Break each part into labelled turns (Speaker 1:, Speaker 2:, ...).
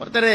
Speaker 1: ஒருத்தர்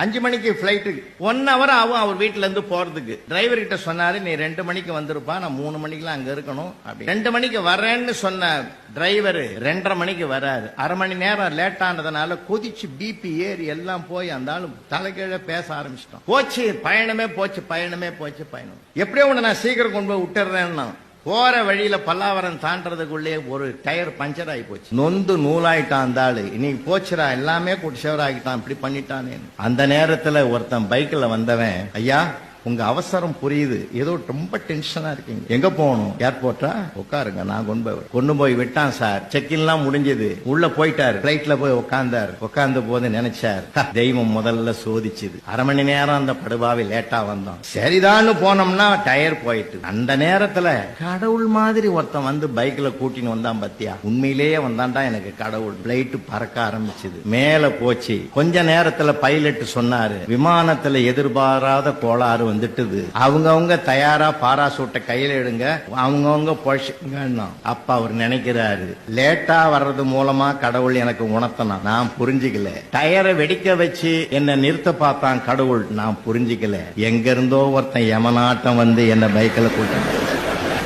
Speaker 1: 5 மணிக்கு blight 1 hour ஆகும் அவர் வீட்டுல இருந்து போறதுக்கு. டிரைவர் கிட்ட சொன்னாரு, நீ 2 மணிக்கு வந்துருப்பா, நான் 3 மணிக்கெல்லாம் அங்க இருக்கணும். 2 மணிக்கு வரேன்னு சொன்ன டிரைவர் 2:30 மணிக்கு வராரு. அரை மணி நேரம் லேட் ஆனதுனால கொதிச்சு பிபி ஏறி எல்லாம் போய் அந்த ஆளு தலைகீழ பேச ஆரம்பிச்சிட்டோம். போச்சு பயணமே போச்சு, பயணமே போச்சு, பயணம். எப்படியோ ஒண்ணு நான் சீக்கிரம் கொண்டு போய் விட்டுறேன்னா போற வழியில பல்லாவரம் தாண்டறதுக்குள்ளே ஒரு டயர் பஞ்சர் ஆகி போச்சு. நொந்து நூலாயிட்டான் அந்த ஆளு. இன்னைக்கு போச்சுரா, எல்லாமே குடிச்சவர் ஆகிட்டான், இப்படி பண்ணிட்டானே. அந்த நேரத்துல ஒருத்தன் பைக்ல வந்தவன், ஐயா உங்க அவசரம் புரியுது, ஏதோ ரொம்ப டென்ஷனா இருக்கீங்க, எங்க போகணும்? ஏர்போர்ட்டா? உட்காருங்க, நான் கொண்டு போய் விட்டான் சார். செக்கின் எல்லாம் முடிஞ்சது, உள்ள போயிட்டாரு. பிளைட்ல போய் உட்கார்ந்தாரு. உட்கார்ந்த போது நினைச்சார், தெய்வம் முதல்ல சோதிச்சுது. அரை மணி நேரம் அந்த படுபாவை லேட்டா வந்தோம், சரிதான்னு போனோம்னா டயர் போயிட்டு. அந்த நேரத்துல கடவுள் மாதிரி ஒருத்தன் வந்து பைக்ல கூட்டின்னு வந்தான் பத்தியா, உண்மையிலேயே வந்தான்டா எனக்கு கடவுள். பிளைட் பறக்க ஆரம்பிச்சது, மேல போச்சு. கொஞ்ச நேரத்துல பைலட் சொன்னாரு, விமானத்துல எதிர்பாராத கோளாறு வந்துட்டுது, அவங்க தயாரா பாராசூட்டை கையில எடுங்க, அவங்க பொழைச்சுங்க. அப்ப அவர் நினைக்கிறாரு, லேட்டா வர்றது மூலமா கடவுள் எனக்கு உணர்த்தனா, நான் புரிஞ்சுக்கல. டயரை வெடிக்க வச்சு என்ன நிறுத்த பார்த்தான் கடவுள், நான் புரிஞ்சுக்கல. எங்க இருந்தோ ஒருத்தன் யமனாட்டம் வந்து என்ன பைக்கில் கூட்டம்.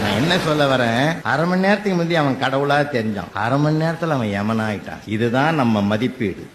Speaker 1: நான் என்ன சொல்ல வரேன், அரை மணி நேரத்துக்கு முந்தைய அவன் கடவுளா தெரிஞ்சான், அரை மணி நேரத்துல அவன் யமனாயிட்டான். இதுதான் நம்ம மதிப்பீடு.